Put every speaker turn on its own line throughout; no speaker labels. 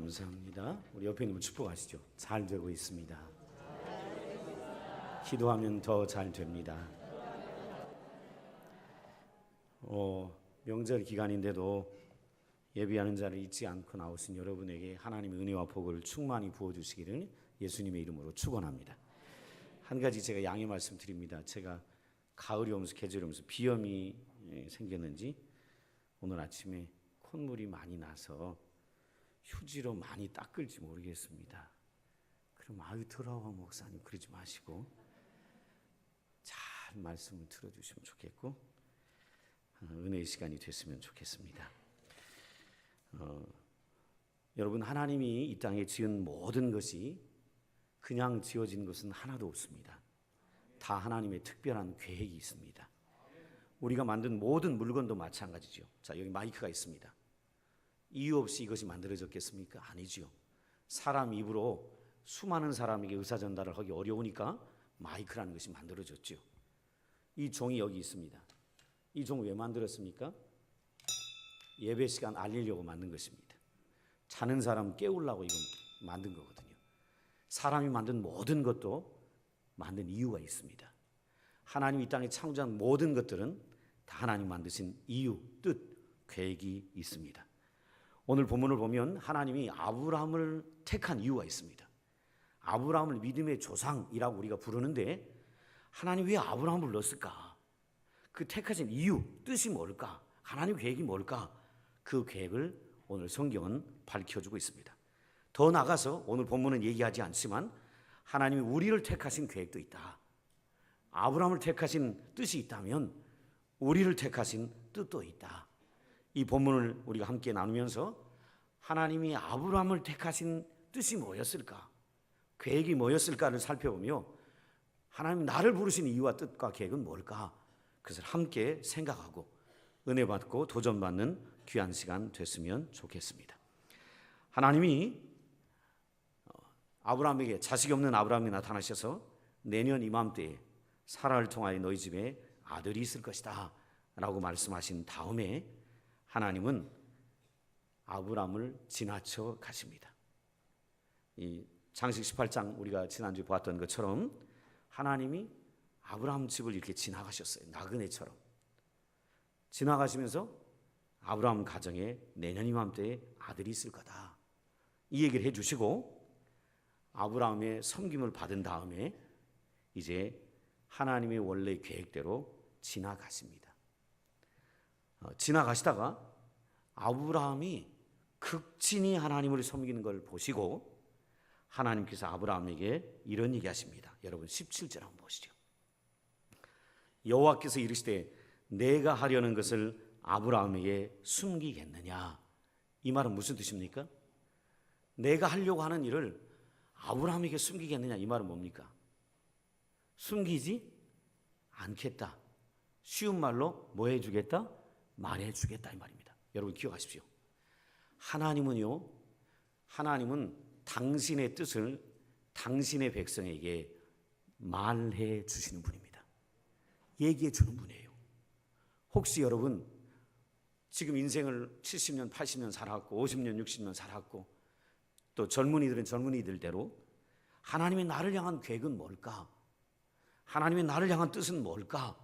감사합니다. 우리 옆에 있는 분 축복하시죠. 잘 되고 있습니다. 기도하면 더 잘 됩니다. 명절 기간인데도 예비하는 자를 잊지 않고 나오신 여러분에게 하나님의 은혜와 복을 충만히 부어주시기를 예수님의 이름으로 축원합니다. 한 가지 제가 양해 말씀드립니다. 제가 가을이 오면서 계절이 오면서 비염이 생겼는지 오늘 아침에 콧물이 많이 나서 휴지로 많이 닦을지 모르겠습니다. 그럼 아유 더러워 목사님 그러지 마시고 잘 말씀을 들어주시면 좋겠고 은혜의 시간이 됐으면 좋겠습니다. 여러분, 하나님이 이 땅에 지은 모든 것이 그냥 지어진 것은 하나도 없습니다. 다 하나님의 특별한 계획이 있습니다. 우리가 만든 모든 물건도 마찬가지죠. 자, 여기 마이크가 있습니다. 이유 없이 이것이 만들어졌겠습니까? 아니죠. 사람 입으로 수많은 사람에게 의사전달을 하기 어려우니까 마이크라는 것이 만들어졌죠. 이 종이 여기 있습니다. 이 종 왜 만들었습니까? 예배 시간 알리려고 만든 것입니다. 자는 사람 깨우려고 이거 만든 거거든요. 사람이 만든 모든 것도 만든 이유가 있습니다. 하나님이 이 땅에 창조한 모든 것들은 다 하나님 만드신 이유, 뜻, 계획이 있습니다. 오늘 본문을 보면 하나님이 아브라함을 택한 이유가 있습니다. 아브라함을 믿음의 조상이라고 우리가 부르는데 하나님 왜 아브라함을 넣었을까? 그 택하신 이유, 뜻이 뭘까? 하나님 계획이 뭘까? 그 계획을 오늘 성경은 밝혀주고 있습니다. 더 나아가서 오늘 본문은 얘기하지 않지만 하나님이 우리를 택하신 계획도 있다. 아브라함을 택하신 뜻이 있다면 우리를 택하신 뜻도 있다. 이 본문을 우리가 함께 나누면서 하나님이 아브라함을 택하신 뜻이 뭐였을까? 계획이 뭐였을까를 살펴보며 하나님 나를 부르신 이유와 뜻과 계획은 뭘까? 그것을 함께 생각하고 은혜 받고 도전받는 귀한 시간 됐으면 좋겠습니다. 하나님이 아브라함에게 자식이 없는 아브라함이 나타나셔서 내년 이맘때에 사라를 통하여 너희 집에 아들이 있을 것이다 라고 말씀하신 다음에 하나님은 아브라함을 지나쳐 가십니다. 이 창세기 18장 우리가 지난주에 보았던 것처럼 하나님이 아브라함 집을 이렇게 지나가셨어요. 나그네처럼 지나가시면서 아브라함 가정에 내년 이맘때에 아들이 있을 거다 이 얘기를 해주시고 아브라함의 섬김을 받은 다음에 이제 하나님의 원래 계획대로 지나가십니다. 지나가시다가 아브라함이 극진히 하나님을 섬기는 걸 보시고 하나님께서 아브라함에게 이런 얘기하십니다. 여러분 17절 한번 보시죠. 여호와께서 이르시되 내가 하려는 것을 아브라함에게 숨기겠느냐? 이 말은 무슨 뜻입니까? 내가 하려고 하는 일을 아브라함에게 숨기겠느냐? 이 말은 뭡니까? 숨기지 않겠다. 쉬운 말로 뭐 해주겠다? 말해주겠다 이 말입니다. 여러분 기억하십시오. 하나님은 당신의 뜻을 당신의 백성에게 말해 주시는 분입니다. 얘기해 주는 분이에요. 혹시 여러분 지금 인생을 70년, 80년 살았고 50년, 60년 살았고 또 젊은이들은 젊은이들대로 하나님의 나를 향한 계획은 뭘까? 하나님의 나를 향한 뜻은 뭘까?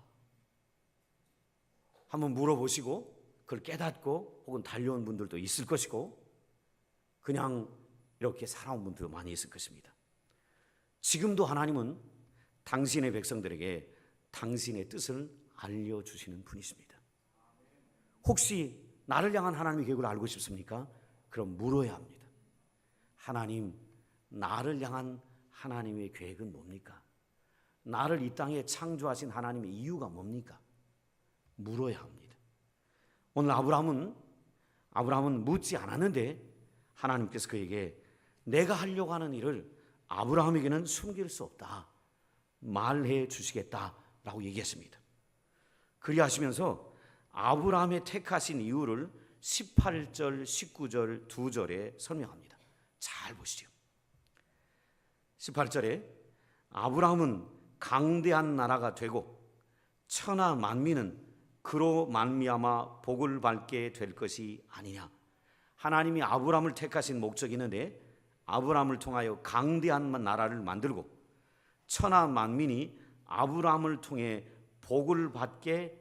한번 물어보시고 그걸 깨닫고 혹은 달려온 분들도 있을 것이고 그냥 이렇게 살아온 분들도 많이 있을 것입니다. 지금도 하나님은 당신의 백성들에게 당신의 뜻을 알려주시는 분이십니다. 혹시 나를 향한 하나님의 계획을 알고 싶습니까? 그럼 물어야 합니다. 하나님, 나를 향한 하나님의 계획은 뭡니까? 나를 이 땅에 창조하신 하나님의 이유가 뭡니까? 물어야 합니다. 오늘 아브라함은 묻지 않았는데 하나님께서 그에게 내가 하려고 하는 일을 아브라함에게는 숨길 수 없다. 말해 주시겠다라고 얘기했습니다. 그리하시면서 아브라함의 택하신 이유를 18절, 19절 두 절에 설명합니다. 잘 보시죠. 18절에 아브라함은 강대한 나라가 되고 천하 만민은 그로 말미암아 복을 받게 될 것이 아니냐. 하나님이 아브라함을 택하신 목적이 있는데 아브라함을 통하여 강대한 나라를 만들고 천하 만민이 아브라함을 통해 복을 받게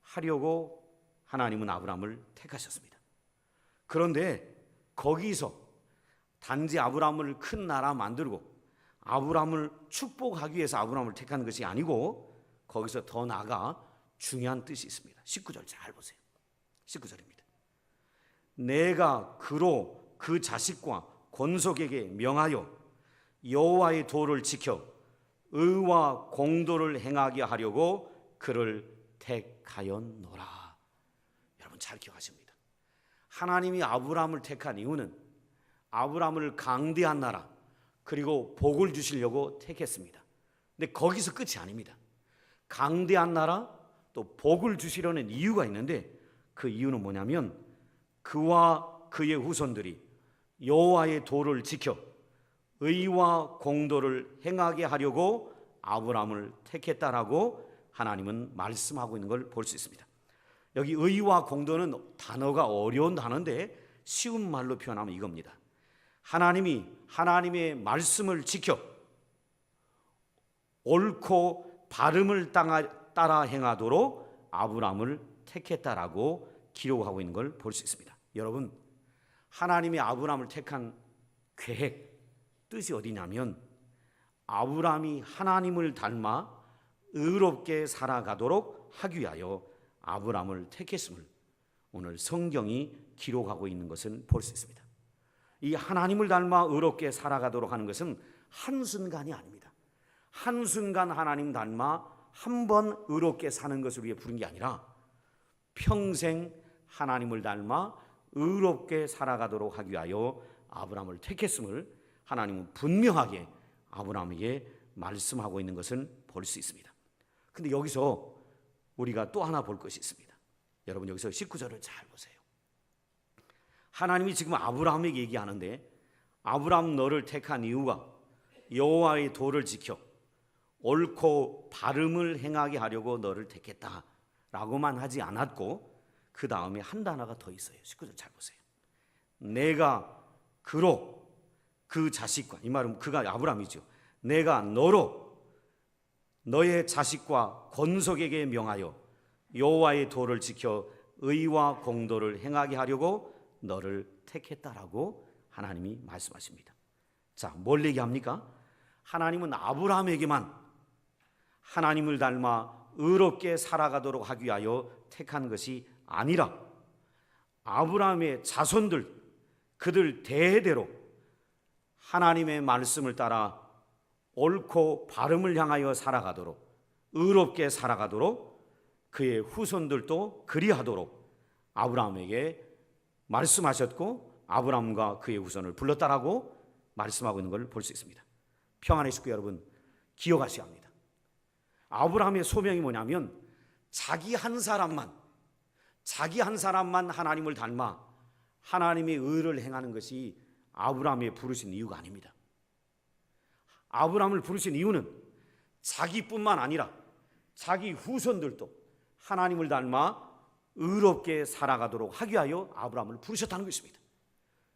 하려고 하나님은 아브라함을 택하셨습니다. 그런데 거기서 단지 아브라함을 큰 나라 만들고 아브라함을 축복하기 위해서 아브라함을 택한 것이 아니고 거기서 더 나아가 중요한 뜻이 있습니다. 19절 잘 보세요. 19절입니다. 내가 그로 그 자식과 권속에게 명하여 여호와의 도를 지켜 의와 공도를 행하게 하려고 그를 택하였노라. 여러분 잘 기억하십니다. 하나님이 아브라함을 택한 이유는 아브라함을 강대한 나라 그리고 복을 주시려고 택했습니다. 근데 거기서 끝이 아닙니다. 강대한 나라 또 복을 주시려는 이유가 있는데 그 이유는 뭐냐면 그와 그의 후손들이 여호와의 도를 지켜 의와 공도를 행하게 하려고 아브라함을 택했다라고 하나님은 말씀하고 있는 걸 볼 수 있습니다. 여기 의와 공도는 단어가 어려운 단어인데 쉬운 말로 표현하면 이겁니다. 하나님이 하나님의 말씀을 지켜 옳고 바름을 따라 행하도록 아브라함을 택했다라고 기록하고 있는 걸 볼 수 있습니다. 여러분, 하나님이 아브라함을 택한 계획, 뜻이 어디냐면 아브라함이 하나님을 닮아 의롭게 살아가도록 하기 위하여 아브라함을 택했음을 오늘 성경이 기록하고 있는 것을 볼 수 있습니다. 이 하나님을 닮아 의롭게 살아가도록 하는 것은 한순간이 아닙니다. 한순간 하나님 닮아 한 번 의롭게 사는 것을 위해 부른 게 아니라 평생 하나님을 닮아 의롭게 살아가도록 하기 위하여 아브라함을 택했음을 하나님은 분명하게 아브라함에게 말씀하고 있는 것을 볼 수 있습니다. 근데 여기서 우리가 또 하나 볼 것이 있습니다. 여러분 여기서 19절을 잘 보세요. 하나님이 지금 아브라함에게 얘기하는데 아브라함 너를 택한 이유가 여호와의 도를 지켜 옳고 바름을 행하게 하려고 너를 택했다라고만 하지 않았고 그 다음에 한 단어가 더 있어요. 19절 잘 보세요. 내가 그로 그 자식과, 이 말은 그가 아브라함이죠. 내가 너로 너의 자식과 권속에게 명하여 여호와의 도를 지켜 의와 공도를 행하게 하려고 너를 택했다라고 하나님이 말씀하십니다. 자, 뭘 얘기합니까? 하나님은 아브라함에게만 하나님을 닮아 의롭게 살아가도록 하기 위하여 택한 것이 아니라 아브라함의 자손들, 그들 대대로 하나님의 말씀을 따라 옳고 바름을 향하여 살아가도록, 의롭게 살아가도록 그의 후손들도 그리하도록 아브라함에게 말씀하셨고 아브라함과 그의 후손을 불렀다라고 말씀하고 있는 걸 볼 수 있습니다. 평안의 식구 여러분, 기억하셔야 합니다. 아브라함의 소명이 뭐냐면 자기 한 사람만 하나님을 닮아 하나님의 의를 행하는 것이 아브라함의 부르신 이유가 아닙니다. 아브라함을 부르신 이유는 자기뿐만 아니라 자기 후손들도 하나님을 닮아 의롭게 살아가도록 하기 위하여 아브라함을 부르셨다는 것입니다.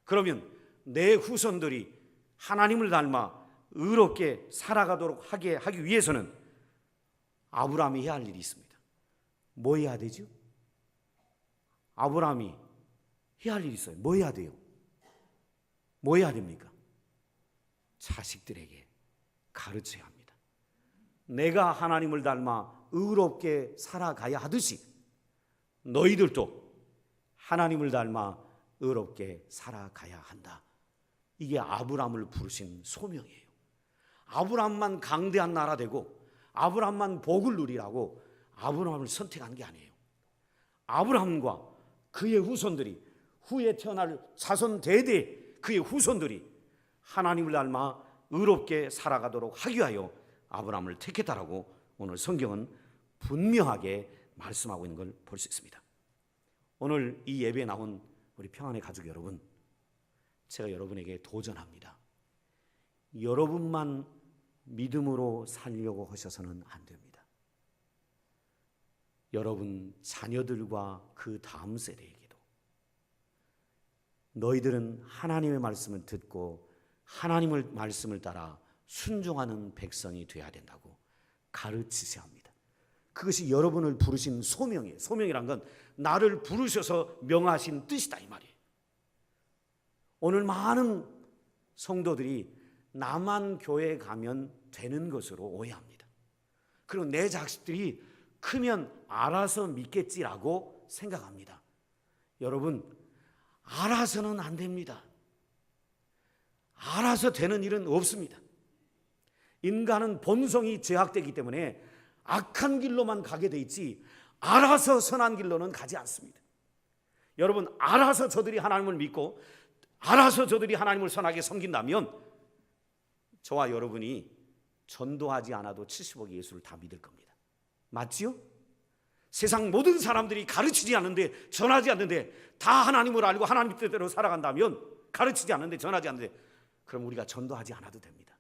그러면 내 후손들이 하나님을 닮아 의롭게 살아가도록 하기 위해서는 아브라함이 해야 할 일이 있습니다. 뭐 해야 되죠? 아브라함이 해야 할 일이 있어요. 뭐 해야 돼요? 뭐 해야 됩니까? 자식들에게 가르쳐야 합니다. 내가 하나님을 닮아 의롭게 살아가야 하듯이 너희들도 하나님을 닮아 의롭게 살아가야 한다. 이게 아브라함을 부르신 소명이에요. 아브라함만 강대한 나라 되고 아브라함만 복을 누리라고 아브라함을 선택한 게 아니에요. 아브라함과 그의 후손들이 후에 태어날 자손 대대 그의 후손들이 하나님을 닮아 의롭게 살아가도록 하기 위하여 아브라함을 택했다라고 오늘 성경은 분명하게 말씀하고 있는 걸 볼 수 있습니다. 오늘 이 예배에 나온 우리 평안의 가족 여러분, 제가 여러분에게 도전합니다. 여러분만 믿음으로 살려고 하셔서는 안 됩니다. 여러분 자녀들과 그 다음 세대에게도 너희들은 하나님의 말씀을 듣고 하나님의 말씀을 따라 순종하는 백성이 되어야 된다고 가르치셔야 합니다. 그것이 여러분을 부르신 소명이에요. 소명이란 건 나를 부르셔서 명하신 뜻이다 이 말이에요. 오늘 많은 성도들이 나만 교회에 가면 되는 것으로 오해합니다. 그리고 내 자식들이 크면 알아서 믿겠지라고 생각합니다. 여러분, 알아서는 안 됩니다. 알아서 되는 일은 없습니다. 인간은 본성이 죄악되기 때문에 악한 길로만 가게 돼 있지 알아서 선한 길로는 가지 않습니다. 여러분, 알아서 저들이 하나님을 믿고 알아서 저들이 하나님을 선하게 섬긴다면 저와 여러분이 전도하지 않아도 70억 예수를 다 믿을 겁니다. 맞지요? 세상 모든 사람들이 가르치지 않는데 전하지 않는데 다 하나님을 알고 하나님 뜻대로 살아간다면, 가르치지 않는데 전하지 않는데, 그럼 우리가 전도하지 않아도 됩니다.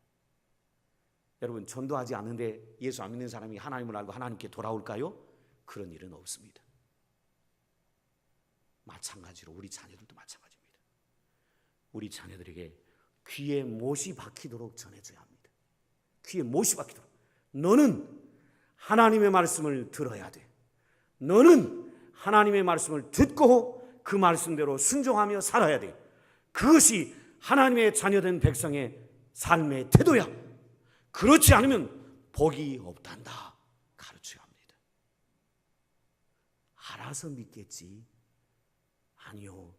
여러분, 전도하지 않는데 예수 안 믿는 사람이 하나님을 알고 하나님께 돌아올까요? 그런 일은 없습니다. 마찬가지로 우리 자녀들도 마찬가지입니다. 우리 자녀들에게 귀에 못이 박히도록 전해줘야 합니다. 귀에 못이 박히도록. 너는 하나님의 말씀을 들어야 돼. 너는 하나님의 말씀을 듣고 그 말씀대로 순종하며 살아야 돼. 그것이 하나님의 자녀된 백성의 삶의 태도야. 그렇지 않으면 복이 없단다 가르쳐야 합니다. 알아서 믿겠지? 아니요.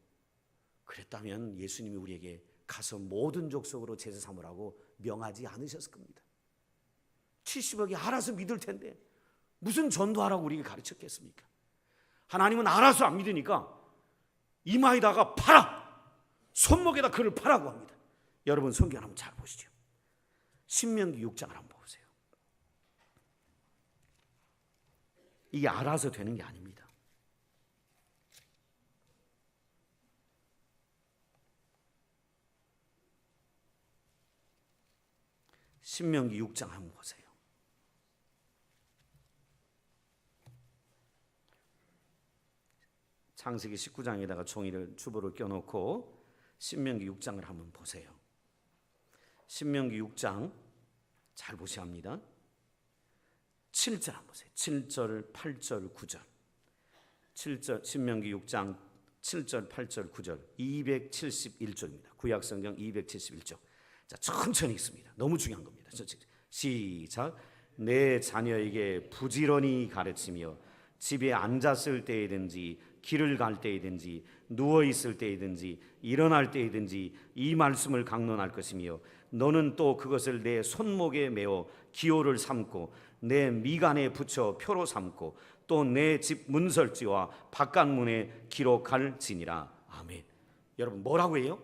그랬다면 예수님이 우리에게 가서 모든 족속으로 제자 삼으라고 명하지 않으셨을 겁니다. 70억이 알아서 믿을 텐데 무슨 전도하라고 우리에게 가르쳤겠습니까? 하나님은 알아서 안 믿으니까 이마에다가 팔아! 손목에다 그를 파라고 합니다. 여러분, 성경 한번 잘 보시죠. 신명기 6장을 한번 보세요. 이게 알아서 되는 게 아닙니다. 신명기 6장 한번 보세요. 창세기 19장에다가 종이를 주보를 껴놓고 신명기 6장을 한번 보세요. 신명기 6장 잘 보셔야 합니다. 7절 한번 보세요. 7절, 8절, 9절. 7절, 신명기 6장 7절, 8절, 9절. 271조입니다. 구약성경 271조. 자, 천천히 읽습니다. 너무 중요한 겁니다. 시작. 내 자녀에게 부지런히 가르치며 집에 앉았을 때이든지 길을 갈 때이든지 누워 있을 때이든지 일어날 때이든지 이 말씀을 강론할 것이며 너는 또 그것을 내 손목에 메어 기호를 삼고 내 미간에 붙여 표로 삼고 또 내 집 문설지와 바깥문에 기록할지니라. 아멘. 여러분, 뭐라고 해요?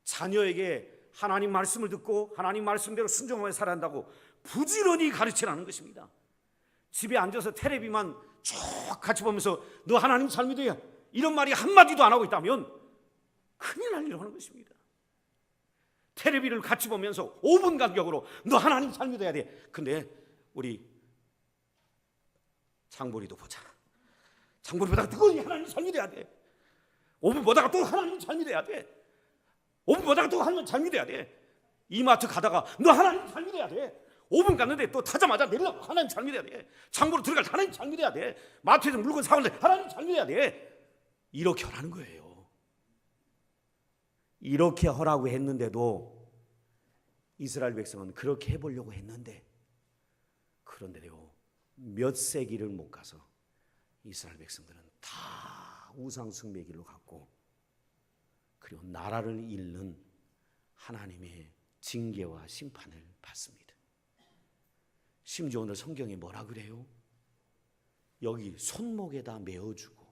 자녀에게 하나님 말씀을 듣고 하나님 말씀대로 순종하며 살아야 한다고 부지런히 가르치라는 것입니다. 집에 앉아서 텔레비만 쭉 같이 보면서 너 하나님 잘 믿어야 이런 말이 한마디도 안 하고 있다면 큰일 날 일을 하는 것입니다. 텔레비를 같이 보면서 5분 간격으로 너 하나님 잘 믿어야 돼. 근데 우리 장보리도 보자. 장보리 보다가 또 하나님 잘 믿어야 돼. 5분 보다가 또 하나님 잘 믿어야 돼. 5분 보다가 또 하나님 잘 믿어야 돼. 이마트 가다가 너 하나님 잘 믿어야 돼. 5분 갔는데 또 타자마자 내리라고 하나님 잘 믿어야 돼. 장보러 들어갈 때 하나님 잘 믿어야 돼. 마트에서 물건 사올 때 하나님 잘 믿어야 돼. 이렇게 하라는 거예요. 이렇게 하라고 했는데도 이스라엘 백성은 그렇게 해보려고 했는데, 그런데요 몇 세기를 못 가서 이스라엘 백성들은 다 우상 숭배 길로 갔고, 그리고 나라를 잃는 하나님의 징계와 심판을 받습니다. 심지어 오늘 성경에 뭐라 그래요? 여기 손목에다 메어주고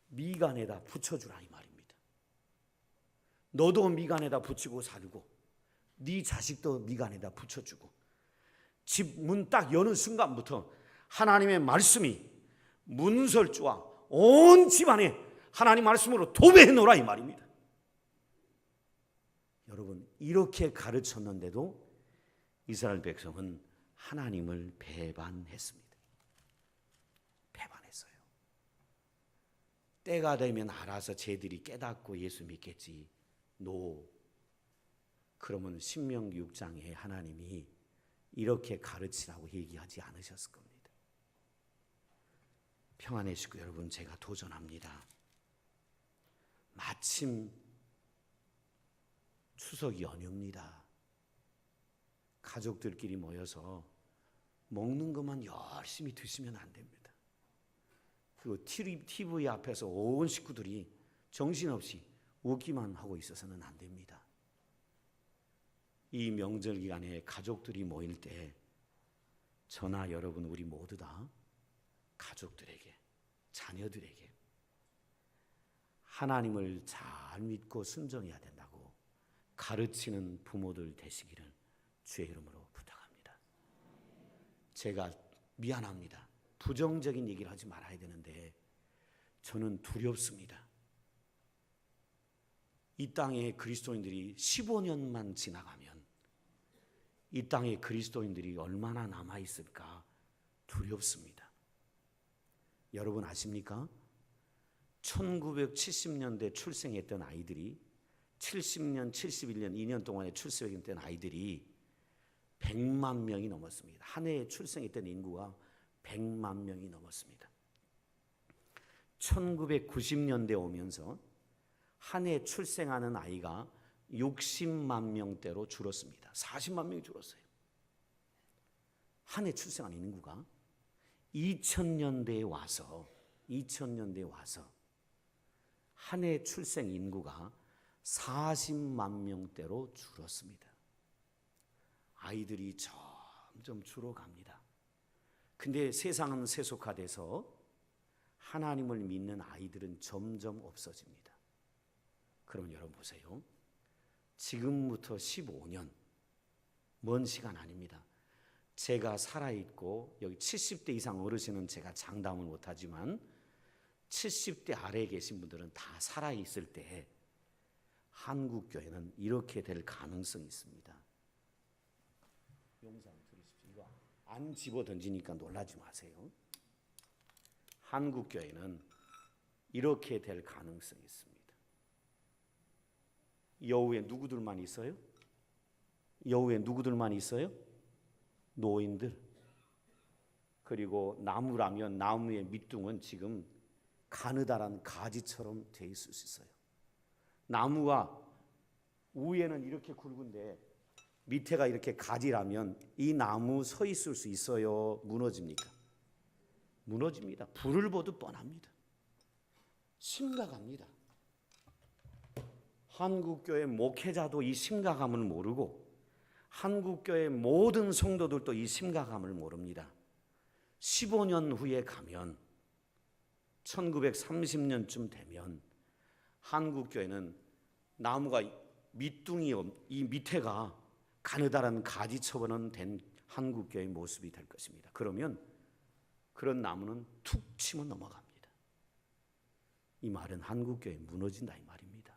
미간에다 붙여주라 이 말입니다. 너도 미간에다 붙이고 살고 네 자식도 미간에다 붙여주고 집 문 딱 여는 순간부터 하나님의 말씀이 문설주와 온 집안에 하나님 말씀으로 도배해 놓으라 이 말입니다. 여러분, 이렇게 가르쳤는데도 이스라엘 백성은 하나님을 배반했습니다. 배반했어요. 때가 되면 알아서 쟤들이 깨닫고 예수 믿겠지. 노. 그러면 신명기 6장에 하나님이 이렇게 가르치라고 얘기하지 않으셨을 겁니다. 평안의 식구 여러분, 제가 도전합니다. 마침 추석 연휴입니다. 가족들끼리 모여서 먹는 것만 열심히 드시면 안 됩니다. 그리고 TV 앞에서 온 식구들이 정신없이 웃기만 하고 있어서는 안 됩니다. 이 명절 기간에 가족들이 모일 때 저나 여러분 우리 모두 다 가족들에게, 자녀들에게 하나님을 잘 믿고 순종해야 된다고 가르치는 부모들 되시기를 주의 이름으로 부탁합니다. 제가 미안합니다. 부정적인 얘기를 하지 말아야 되는데 저는 두렵습니다. 이 땅에 그리스도인들이 15년만 지나가면 이 땅에 그리스도인들이 얼마나 남아있을까 두렵습니다. 여러분 아십니까? 1970년대 출생했던 아이들이 70년, 71년, 2년 동안에 출생했던 아이들이 100만 명이 넘었습니다. 한 해에 출생했던 인구가 100만 명이 넘었습니다. 1990년대 오면서 한 해 출생하는 아이가 60만 명대로 줄었습니다. 40만 명이 줄었어요. 한 해 출생하는 인구가 2000년대에 와서 한 해 출생 인구가 40만 명대로 줄었습니다. 아이들이 점점 줄어갑니다. 근데 세상은 세속화돼서 하나님을 믿는 아이들은 점점 없어집니다. 그럼 여러분 보세요. 지금부터 15년, 먼 시간 아닙니다. 제가 살아있고 여기 70대 이상 어르신은 제가 장담을 못하지만 70대 아래에 계신 분들은 다 살아있을 때 한국교회는 이렇게 될 가능성이 있습니다. 용산 들으십시오. 이거 안 집어 던지니까 놀라지 마세요. 한국교회는 이렇게 될 가능성이 있습니다. 여우에 누구들만 있어요? 여우에 누구들만 있어요? 노인들. 그리고 나무라면 나무의 밑둥은 지금 가느다란 가지처럼 돼 있을 수 있어요. 나무가 위에는 이렇게 굵은데 밑에가 이렇게 가지라면 이 나무 서 있을 수 있어요? 무너집니까? 무너집니다. 불을 보듯 뻔합니다. 심각합니다. 한국교회 목회자도 이 심각함을 모르고 한국교회 모든 성도들도 이 심각함을 모릅니다. 15년 후에 가면 1930년쯤 되면 한국교회는 나무가 밑둥이 이 밑에가 가느다란 가지처럼 된 한국교회의 모습이 될 것입니다. 그러면 그런 나무는 툭 치면 넘어갑니다. 이 말은 한국교회 무너진다 이 말입니다.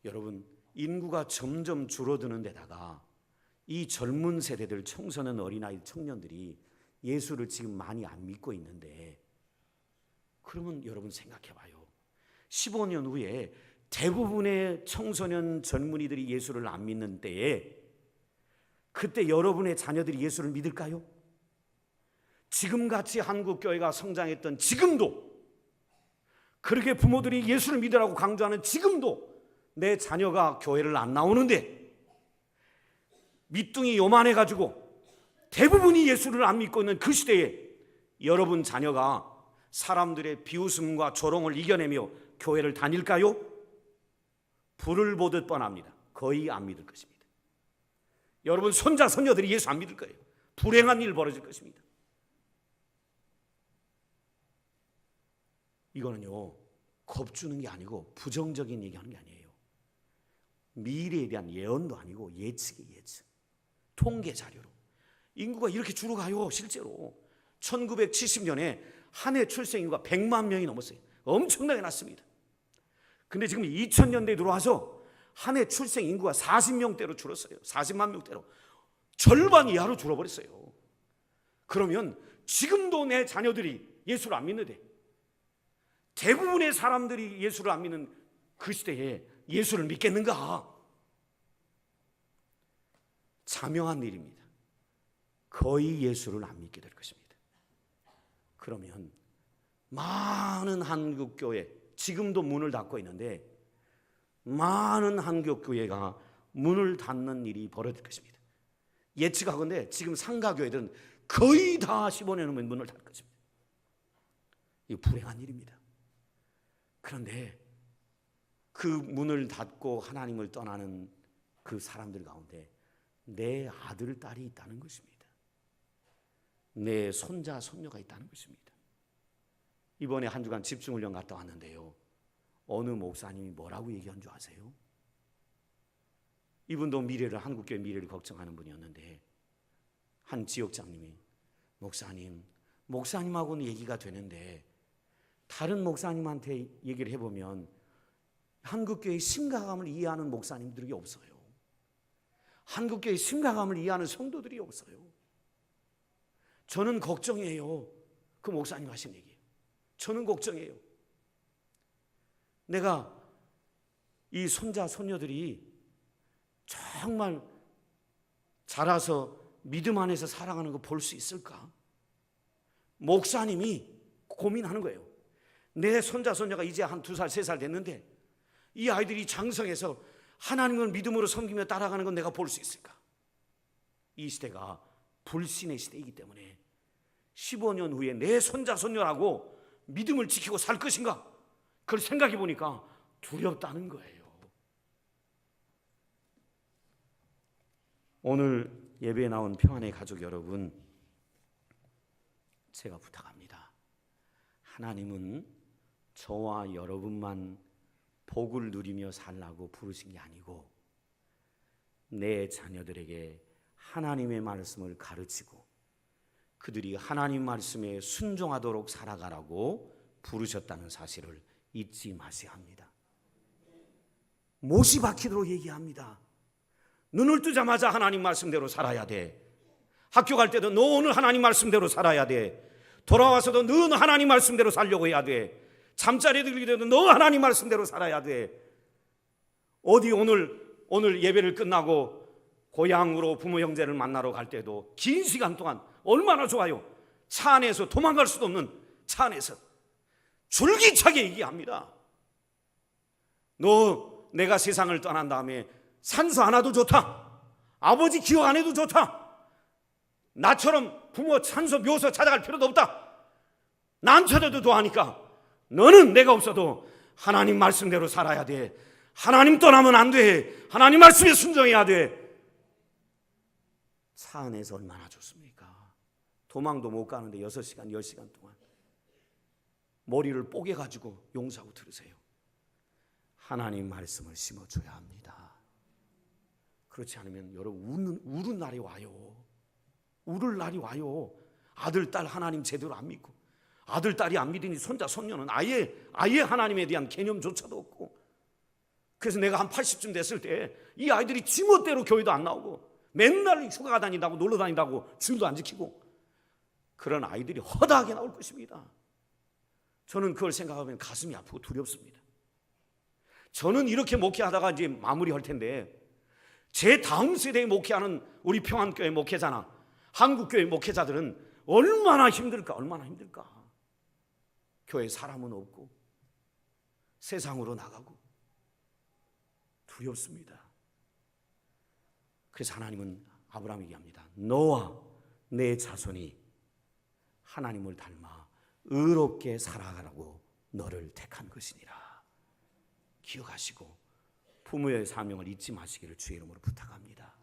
여러분 인구가 점점 줄어드는 데다가 이 젊은 세대들 청소년 어린아이 청년들이 예수를 지금 많이 안 믿고 있는데 그러면 여러분 생각해 봐요. 15년 후에 대부분의 청소년 젊은이들이 예수를 안 믿는 때에 그때 여러분의 자녀들이 예수를 믿을까요? 지금같이 한국교회가 성장했던 지금도 그렇게 부모들이 예수를 믿으라고 강조하는 지금도 내 자녀가 교회를 안 나오는데 밑둥이 요만해가지고 대부분이 예수를 안 믿고 있는 그 시대에 여러분 자녀가 사람들의 비웃음과 조롱을 이겨내며 교회를 다닐까요? 불을 보듯 뻔합니다. 거의 안 믿을 것입니다. 여러분 손자 손녀들이 예수 안 믿을 거예요. 불행한 일 벌어질 것입니다. 이거는요 겁주는 게 아니고 부정적인 얘기하는 게 아니에요. 미래에 대한 예언도 아니고 예측이에요. 예측. 통계 자료로 인구가 이렇게 줄어가요. 실제로 1970년에 한 해 출생 인구가 100만 명이 넘었어요. 엄청나게 났습니다. 근데 지금 2000년대에 들어와서 한 해 출생 인구가 40명대로 줄었어요. 40만 명대로. 절반 이하로 줄어버렸어요. 그러면 지금도 내 자녀들이 예수를 안 믿는데 대부분의 사람들이 예수를 안 믿는 그 시대에 예수를 믿겠는가? 자명한 일입니다. 거의 예수를 안 믿게 될 것입니다. 그러면 많은 한국교회, 지금도 문을 닫고 있는데 많은 한국교회가 문을 닫는 일이 벌어질 것입니다. 예측하건대 지금 상가교회들은 거의 다 15년 후면 문을 닫을 것입니다. 이거 불행한 일입니다. 그런데 그 문을 닫고 하나님을 떠나는 그 사람들 가운데 내 아들, 딸이 있다는 것입니다. 내 손자, 손녀가 있다는 것입니다. 이번에 한 주간 집중훈련 갔다 왔는데요, 어느 목사님이 뭐라고 얘기한 줄 아세요? 이분도 미래를, 한국교회 미래를 걱정하는 분이었는데 한 지역장님이 목사님하고는 얘기가 되는데 다른 목사님한테 얘기를 해보면 한국교회의 심각함을 이해하는 목사님들이 없어요. 한국교회의 심각함을 이해하는 성도들이 없어요. 저는 걱정이에요. 그 목사님 하신 얘기예요. 저는 걱정이에요. 내가 이 손자 손녀들이 정말 자라서 믿음 안에서 살아가는 거 볼 수 있을까? 목사님이 고민하는 거예요. 내 손자 손녀가 이제 한 2살 3살 됐는데 이 아이들이 장성해서 하나님을 믿음으로 섬기며 따라가는 건 내가 볼 수 있을까? 이 시대가 불신의 시대이기 때문에 15년 후에 내 손자 손녀라고 믿음을 지키고 살 것인가? 그걸 생각해 보니까 두렵다는 거예요. 오늘 예배에 나온 평안의 가족 여러분, 제가 부탁합니다. 하나님은 저와 여러분만 복을 누리며 살라고 부르신 게 아니고 내 자녀들에게 하나님의 말씀을 가르치고 그들이 하나님 말씀에 순종하도록 살아가라고 부르셨다는 사실을 잊지 마셔야 합니다. 못이 박히도록 얘기합니다. 눈을 뜨자마자 하나님 말씀대로 살아야 돼. 학교 갈 때도 너 오늘 하나님 말씀대로 살아야 돼. 돌아와서도 너 하나님 말씀대로 살려고 해야 돼. 잠자리에 들기 때도 너 하나님 말씀대로 살아야 돼. 어디 오늘 예배를 끝나고 고향으로 부모 형제를 만나러 갈 때도 긴 시간 동안 얼마나 좋아요. 차 안에서 도망갈 수도 없는 차 안에서 줄기차게 얘기합니다. 너 내가 세상을 떠난 다음에 산소 안 와도 좋다. 아버지 기억 안 해도 좋다. 나처럼 부모 산소 묘소 찾아갈 필요도 없다. 난 찾아도 좋아하니까 너는 내가 없어도 하나님 말씀대로 살아야 돼. 하나님 떠나면 안 돼. 하나님 말씀에 순종해야 돼. 차 안에서 얼마나 좋습니까? 도망도 못 가는데 6시간 10시간 동안 머리를 뽀개가지고 용서하고 들으세요. 하나님 말씀을 심어줘야 합니다. 그렇지 않으면 여러분 우는 날이 와요. 울을 날이 와요. 아들, 딸 하나님 제대로 안 믿고 아들, 딸이 안 믿으니 손자, 손녀는 아예 하나님에 대한 개념조차도 없고, 그래서 내가 한 80쯤 됐을 때 이 아이들이 지멋대로 교회도 안 나오고 맨날 휴가 다닌다고 놀러 다닌다고 주일도 안 지키고 그런 아이들이 허다하게 나올 것입니다. 저는 그걸 생각하면 가슴이 아프고 두렵습니다. 저는 이렇게 목회하다가 이제 마무리할 텐데 제 다음 세대에 목회하는 우리 평안교회 목회자나 한국교회 목회자들은 얼마나 힘들까, 얼마나 힘들까. 교회에 사람은 없고 세상으로 나가고 두렵습니다. 그래서 하나님은 아브라함에게 합니다. 너와 내 자손이 하나님을 닮아 의롭게 살아가라고 너를 택한 것이니라. 기억하시고 부모의 사명을 잊지 마시기를 주의 이름으로 부탁합니다.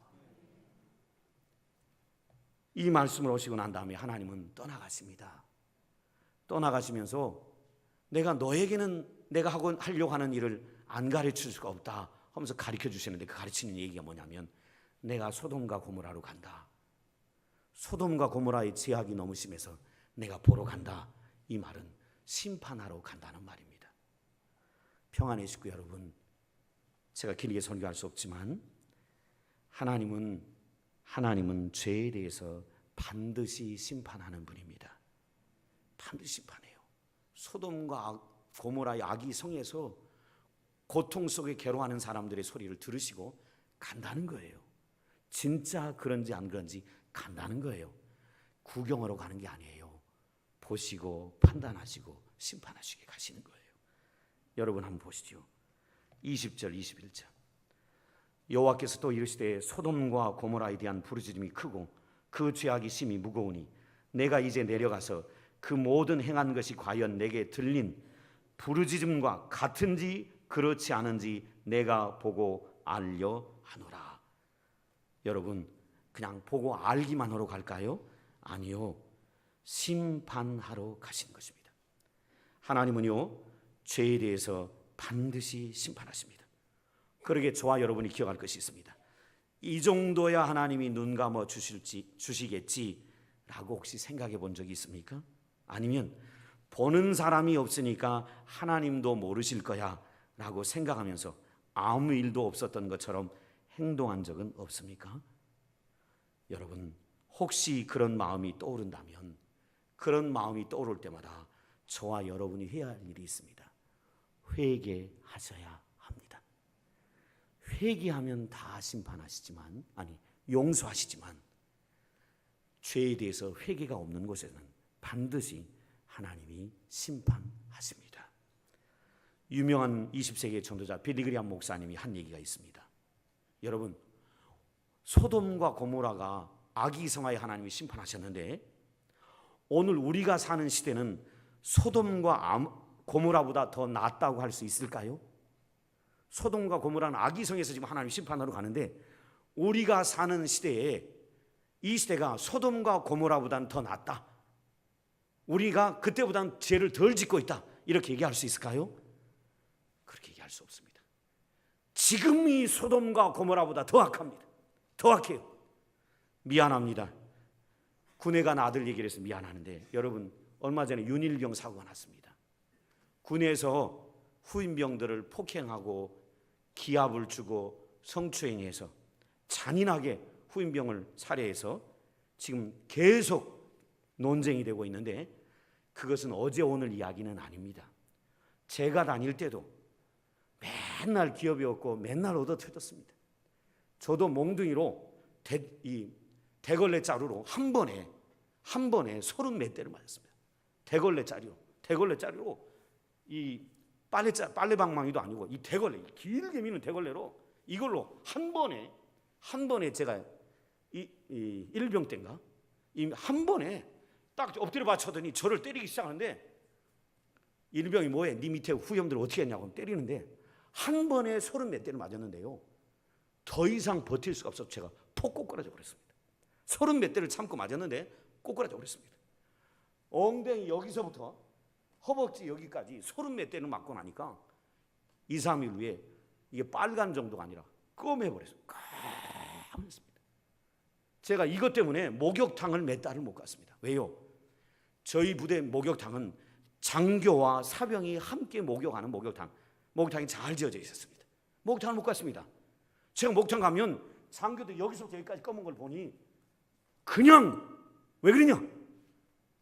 이 말씀을 오시고 난 다음에 하나님은 떠나가십니다. 떠나가시면서 내가 너에게는 내가 하려고 하는 일을 안 가르칠 수가 없다 하면서 가르쳐 주시는데, 그 가르치는 얘기가 뭐냐면 내가 소돔과 고모라로 간다. 소돔과 고모라의 죄악이 너무 심해서 내가 보러 간다. 이 말은 심판하러 간다는 말입니다. 평안의 식구 여러분, 제가 길게 설교할 수 없지만 하나님은 죄에 대해서 반드시 심판하는 분입니다. 반드시 심판해요. 소돔과 고모라의 악이 성에서 고통 속에 괴로워하는 사람들의 소리를 들으시고 간다는 거예요. 진짜 그런지 안 그런지 간다는 거예요. 구경하러 가는 게 아니에요. 보시고 판단하시고 심판하시게 가시는 거예요. 여러분 한번 보시죠. 20절 21절. 여호와께서 또 이르시되 소돔과 고모라에 대한 부르짖음이 크고 그 죄악이 심히 무거우니 내가 이제 내려가서 그 모든 행한 것이 과연 내게 들린 부르짖음과 같은지 그렇지 않은지 내가 보고 알려 하노라. 여러분 그냥 보고 알기만 하러 갈까요? 아니요. 심판하러 가시는 것입니다. 하나님은요 죄에 대해서 반드시 심판하십니다. 그러게 저와 여러분이 기억할 것이 있습니다. 이 정도야 하나님이 눈 감아 주시겠지라고 혹시 생각해 본 적이 있습니까? 아니면 보는 사람이 없으니까 하나님도 모르실 거야 라고 생각하면서 아무 일도 없었던 것처럼 행동한 적은 없습니까? 여러분 혹시 그런 마음이 떠오른다면 그런 마음이 떠오를 때마다 저와 여러분이 해야 할 일이 있습니다. 회개하셔야 합니다. 회개하면 다 심판하시지만 용서하시지만 죄에 대해서 회개가 없는 곳에는 반드시 하나님이 심판하십니다. 유명한 20세기의 전도자 빌리그리암 목사님이 한 얘기가 있습니다. 여러분 소돔과 고모라가 악이 성하여 하나님이 심판하셨는데 오늘 우리가 사는 시대는 소돔과 고모라보다 더 낫다고 할 수 있을까요? 소돔과 고모라는 악이 성해서 지금 하나님 심판하러 가는데 우리가 사는 시대에 이 시대가 소돔과 고모라보다는 더 낫다. 우리가 그때보다는 죄를 덜 짓고 있다. 이렇게 얘기할 수 있을까요? 그렇게 얘기할 수 없습니다. 지금이 소돔과 고모라보다 더 악합니다. 더 악해요. 미안합니다. 군에 간 아들 얘기를 해서 미안하는데 여러분 얼마 전에 윤일병 사고가 났습니다. 군에서 후임병들을 폭행하고 기합을 주고 성추행해서 잔인하게 후임병을 살해해서 지금 계속 논쟁이 되고 있는데 그것은 어제 오늘 이야기는 아닙니다. 제가 다닐 때도 맨날 기업이었고 맨날 얻어 터졌습니다. 저도 몽둥이로 대걸레 자루로 한 번에 30몇 대를 맞았습니다. 대걸레 자루로 이 빨래방망이도 아니고 이 대걸레 길게 미는 대걸레로 이걸로 한 번에 제가 이 일병 때인가 한 번에 딱 엎드려 받쳐더니 저를 때리기 시작하는데 일병이 뭐해? 네 밑에 후임들 어떻게 했냐고 때리는데 한 번에 30몇 대를 맞았는데요. 더 이상 버틸 수가 없어서 제가 톡 꼬꾸라져 버렸습니다. 30몇 대를 참고 맞았는데 꼬꾸라져 버렸습니다. 엉덩이 여기서부터 허벅지 여기까지 30몇 대를 맞고 나니까 2, 3일 후에 이게 빨간 정도가 아니라 검해버렸어요. 까맸습니다. 제가 이것 때문에 목욕탕을 몇 달을 못 갔습니다. 왜요? 저희 부대 목욕탕은 장교와 사병이 함께 목욕하는 목욕탕이 잘 지어져 있었습니다. 목욕탕을 못 갔습니다. 제가 목욕탕 가면 장교들 여기서부터 여기까지 검은 걸 보니 그냥 왜 그러냐?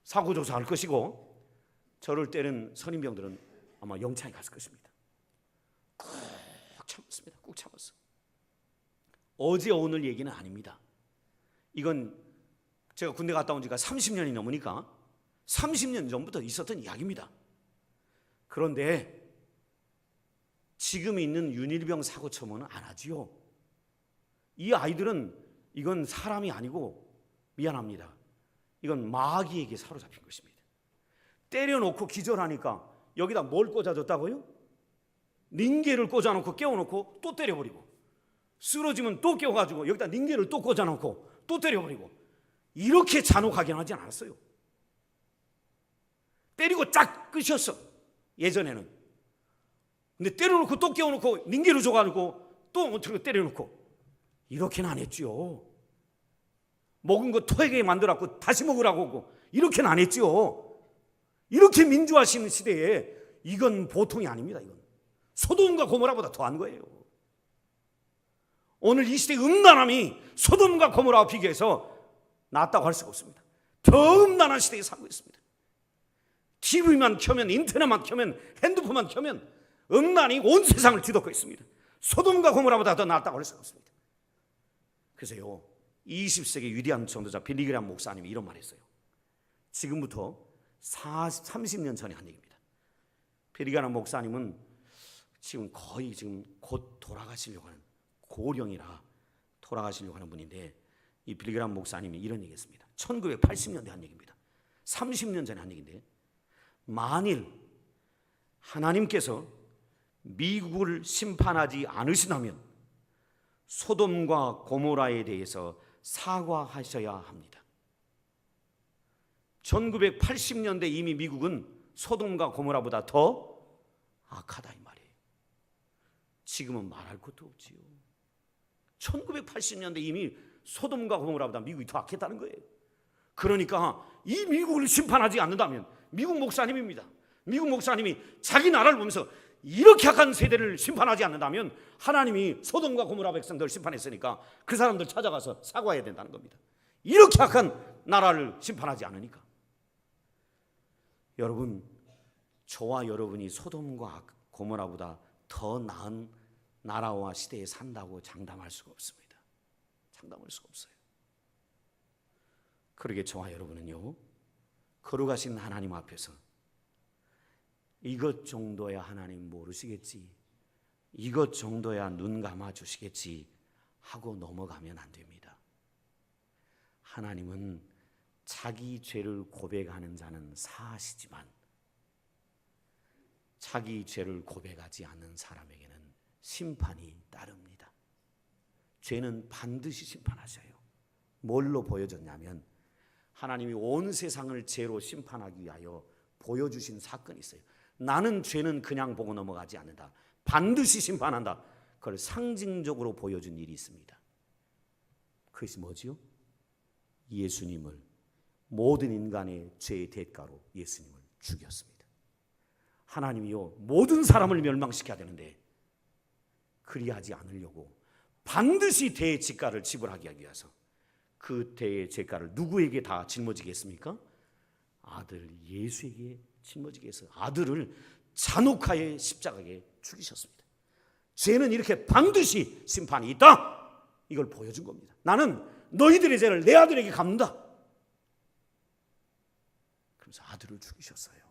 사고조사할 것이고 저를 때린 선임병들은 아마 영창에 갔을 것입니다. 꾹 참았습니다. 꾹 참았어. 어제 오늘 얘기는 아닙니다. 이건 제가 군대 갔다 온 지가 30년이 넘으니까 30년 전부터 있었던 이야기입니다. 그런데 지금 있는 윤일병 사고 처분은 안 하지요. 이 아이들은 이건 사람이 아니고 미안합니다. 이건 마귀에게 사로잡힌 것입니다. 때려놓고 기절하니까 여기다 뭘 꽂아줬다고요? 링게를 꽂아놓고 깨워놓고 또 때려버리고 쓰러지면 또 깨워가지고 여기다 링게를 또 꽂아놓고 또 때려버리고 이렇게 잔혹하게 하진 않았어요. 때리고 짝 끝이었어 예전에는. 근데 때려놓고 또 깨워놓고 링게를 줘가지고 또 어떻게 때려놓고 이렇게는 안 했지요. 먹은 거 토하게 만들었고 다시 먹으라고 하고 이렇게는 안 했지요. 이렇게 민주화시는 시대에 이건 보통이 아닙니다. 이건 소돔과 고모라보다 더한 거예요. 오늘 이 시대의 음란함이 소돔과 고모라와 비교해서 낫다고 할 수가 없습니다. 더 음란한 시대에 살고 있습니다. TV만 켜면, 인터넷만 켜면, 핸드폰만 켜면 음란이 온 세상을 뒤덮고 있습니다. 소돔과 고모라보다 더 낫다고 할 수가 없습니다. 그래서요, 20세기 위대한 전도자 빌리 그레이엄 목사님이 이런 말 했어요. 지금부터 30년 전에 한 얘기입니다. 빌리 그레이엄 목사님은 지금 거의 곧 돌아가시려고 하는, 고령이라 돌아가시려고 하는 분인데, 이 빌리 그레이엄 목사님이 이런 얘기했습니다. 1980년대 한 얘기입니다. 30년 전에 한 얘기인데, 만일 하나님께서 미국을 심판하지 않으시다면 소돔과 고모라에 대해서 사과하셔야 합니다. 1980년대 이미 미국은 소돔과 고모라보다 더 악하다 이 말이에요. 지금은 말할 것도 없지요. 1980년대 이미 소돔과 고모라보다 미국이 더 악했다는 거예요. 그러니까 이 미국을 심판하지 않는다면, 미국 목사님입니다. 미국 목사님이 자기 나라를 보면서 이렇게 악한 세대를 심판하지 않는다면 하나님이 소돔과 고모라 백성들을 심판했으니까 그 사람들 찾아가서 사과해야 된다는 겁니다. 이렇게 악한 나라를 심판하지 않으니까. 여러분, 저와 여러분이 소돔과 고모라보다 더 나은 나라와 시대에 산다고 장담할 수가 없습니다. 장담할 수가 없어요. 그러게 저와 여러분은요, 거룩하신 하나님 앞에서 이것 정도야 하나님 모르시겠지, 이것 정도야 눈 감아 주시겠지 하고 넘어가면 안 됩니다. 하나님은 자기 죄를 고백하는 자는 사하시지만 자기 죄를 고백하지 않는 사람에게는 심판이 따릅니다. 죄는 반드시 심판하셔요. 뭘로 보여졌냐면, 하나님이 온 세상을 죄로 심판하기 위하여 보여주신 사건이 있어요. 나는 죄는 그냥 보고 넘어가지 않는다, 반드시 심판한다. 그걸 상징적으로 보여준 일이 있습니다. 그것이 뭐지요? 예수님을, 모든 인간의 죄의 대가로 예수님을 죽였습니다. 하나님이요, 모든 사람을 멸망시켜야 되는데 그리하지 않으려고 반드시 대제가를 지불하기 위해서 그 대제가를 누구에게 다 짊어지게 했습니까? 아들 예수에게 짊어지게 해서 아들을 잔혹하게 십자가에 죽이셨습니다. 죄는 이렇게 반드시 심판이 있다, 이걸 보여준 겁니다. 나는 너희들의 죄를 내 아들에게 갚는다. 그래서 아들을 죽이셨어요.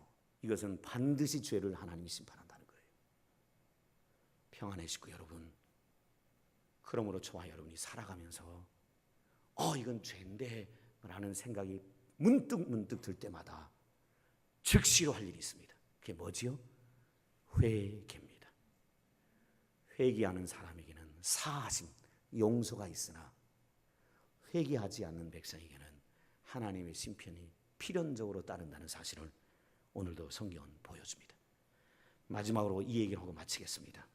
이것은 반드시 죄를 하나님이 심판한다는 거예요. 평안의 식구 여러분, 그러므로 저와 여러분이 살아가면서 이건 죄인데 라는 생각이 문득 들 때마다 즉시로 할 일이 있습니다. 그게 뭐지요? 회개입니다. 회개하는 사람에게는 사하심, 용서가 있으나 회개하지 않는 백성에게는 하나님의 심판이 필연적으로 따른다는 사실을 오늘도 성경은 보여줍니다. 마지막으로 이 얘기를 하고 마치겠습니다.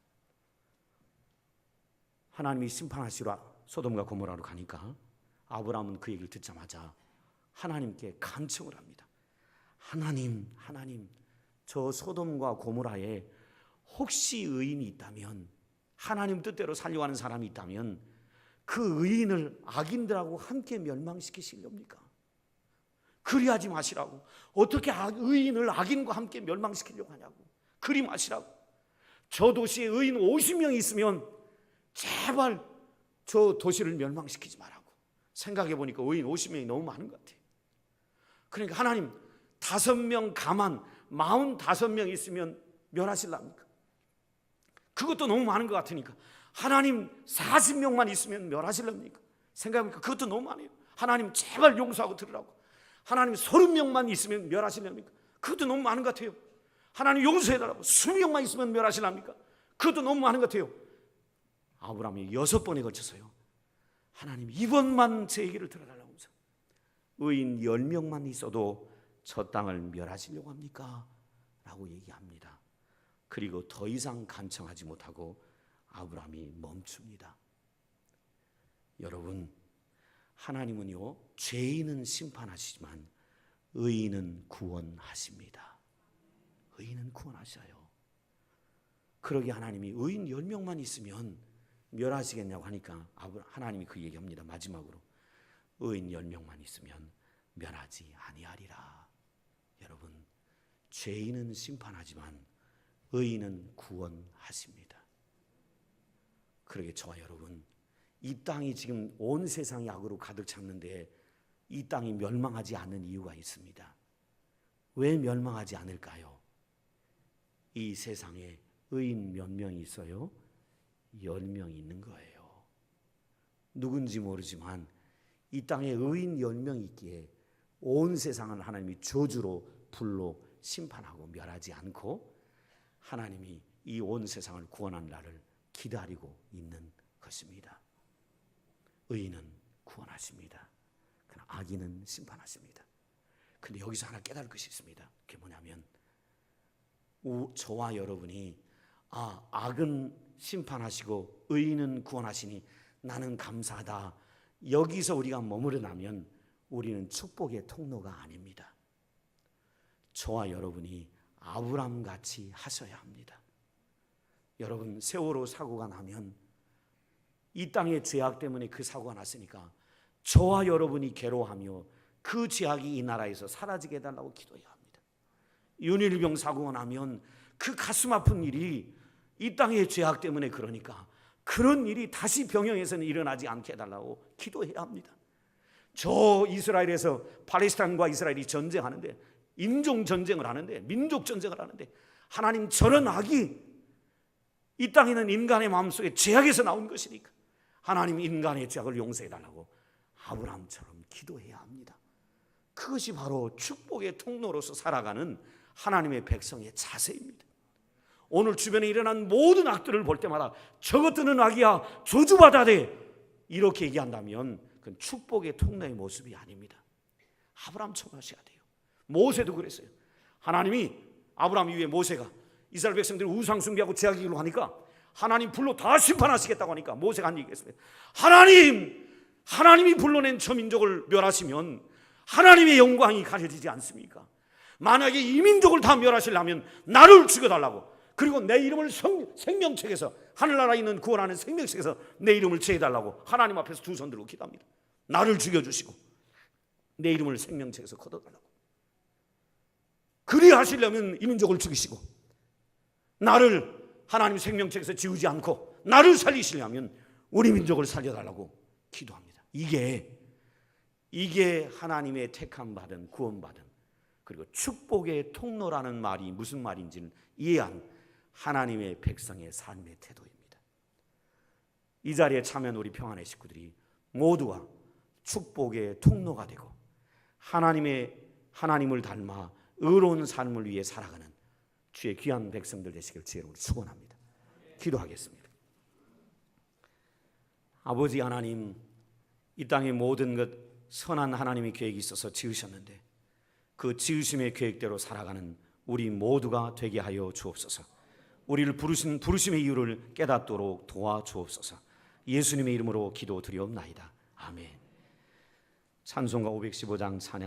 하나님이 심판하시러 소돔과 고모라로 가니까 아브라함은 그 얘기를 듣자마자 하나님께 간청을 합니다. 하나님, 저 소돔과 고모라에 혹시 의인이 있다면, 하나님 뜻대로 살려고 하는 사람이 있다면 그 의인을 악인들하고 함께 멸망시키시렵니까? 그리하지 마시라고. 어떻게 의인을 악인과 함께 멸망시키려고 하냐고. 그리 마시라고. 저 도시에 의인 50명이 있으면 제발 저 도시를 멸망시키지 말라고. 생각해 보니까 의인 50명이 너무 많은 것 같아요. 그러니까 하나님, 5명 가만 45명 있으면 멸하실랍니까? 그것도 너무 많은 것 같으니까 하나님 40명만 있으면 멸하실랍니까? 생각해보니까 그것도 너무 많아요. 하나님 제발 용서하고 들으라고. 하나님 30명만 있으면 멸하실랍니까? 그것도 너무 많은 것 같아요. 하나님 용서해달라고. 20명만 있으면 멸하실랍니까? 그것도 너무 많은 것 같아요. 아브라함이 6번에 걸쳐서요, 하나님 이번만 제 얘기를 들어달라고 하면서 의인 10명만 있어도 저 땅을 멸하시려고 합니까? 라고 얘기합니다. 그리고 더 이상 간청하지 못하고 아브라함이 멈춥니다. 여러분, 하나님은요, 죄인은 심판하시지만 의인은 구원하십니다. 의인은 구원하셔요. 그러게 하나님이 의인 10명만 있으면 멸하시겠냐고 하니까 하나님이 그 얘기합니다. 마지막으로 의인 10명만 있으면 멸하지 아니하리라. 여러분, 죄인은 심판하지만 의인은 구원하십니다. 그러게 저와 여러분, 이 땅이 지금 온 세상이 악으로 가득 찼는데 이 땅이 멸망하지 않는 이유가 있습니다. 왜 멸망하지 않을까요? 이 세상에 의인 몇 명이 있어요? 10명이 있는 거예요. 누군지 모르지만 이 땅에 의인 10명이 있기에 온 세상을 하나님이 저주로 불로 심판하고 멸하지 않고 하나님이 이 온 세상을 구원한 날을 기다리고 있는 것입니다. 의인은 구원하십니다. 그러나 악인은 심판하십니다. 근데 여기서 하나 깨달을 것이 있습니다. 그게 뭐냐면 저와 여러분이 악은 심판하시고 의인은 구원하시니 나는 감사하다, 여기서 우리가 머무르나면 우리는 축복의 통로가 아닙니다. 저와 여러분이 아브람같이 하셔야 합니다. 여러분, 세월호 사고가 나면 이 땅의 죄악 때문에 그 사고가 났으니까 저와 여러분이 괴로워하며 그 죄악이 이 나라에서 사라지게 해달라고 기도해야 합니다. 윤일병 사고가 나면 그 가슴 아픈 일이 이 땅의 죄악 때문에 그러니까 그런 일이 다시 병영에서는 일어나지 않게 해달라고 기도해야 합니다. 저 이스라엘에서 팔레스타인과 이스라엘이 전쟁하는데, 인종 전쟁을 하는데, 민족 전쟁을 하는데 하나님, 저런 악이 이 땅에 있는 인간의 마음속에 죄악에서 나온 것이니까 하나님 인간의 죄악을 용서해달라고 아브라함처럼 기도해야 합니다. 그것이 바로 축복의 통로로서 살아가는 하나님의 백성의 자세입니다. 오늘 주변에 일어난 모든 악들을 볼 때마다 저것들은 악이야, 저주받아야 돼, 이렇게 얘기한다면 그건 축복의 통로의 모습이 아닙니다. 아브라함처럼 하셔야 돼요. 모세도 그랬어요. 하나님이 아브라함 이후에 모세가 이스라엘 백성들이 우상 숭배하고 죄악이기로 하니까 하나님 불로 다 심판하시겠다고 하니까 모세가 한 얘기가 있어요. 하나님이 불러낸 저 민족을 멸하시면 하나님의 영광이 가려지지 않습니까? 만약에 이 민족을 다 멸하시려면 나를 죽여달라고, 그리고 내 이름을 생명책에서, 하늘나라에 있는 구원하는 생명책에서 내 이름을 제해달라고 하나님 앞에서 두 손 들고 기도합니다. 나를 죽여주시고 내 이름을 생명책에서 걷어달라고. 그리 하시려면 이 민족을 죽이시고 나를 하나님 생명책에서 지우지 않고 나를 살리시려면 우리 민족을 살려달라고 기도합니다. 이게 하나님의 택함받은, 구원받은, 그리고 축복의 통로라는 말이 무슨 말인지는 이해한 하나님의 백성의 삶의 태도입니다. 이 자리에 참여한 우리 평안의 식구들이 모두가 축복의 통로가 되고 하나님을 닮아 의로운 삶을 위해 살아가는 주의 귀한 백성들 되시길 주의 이름으로 축원합니다. 기도하겠습니다. 아버지 하나님, 이 땅의 모든 것 선한 하나님의 계획이 있어서 지으셨는데 그 지으심의 계획대로 살아가는 우리 모두가 되게 하여 주옵소서. 우리를 부르신 부르심의 이유를 깨닫도록 도와주옵소서. 예수님의 이름으로 기도드리옵나이다. 아멘. 찬송가 515장 찬양.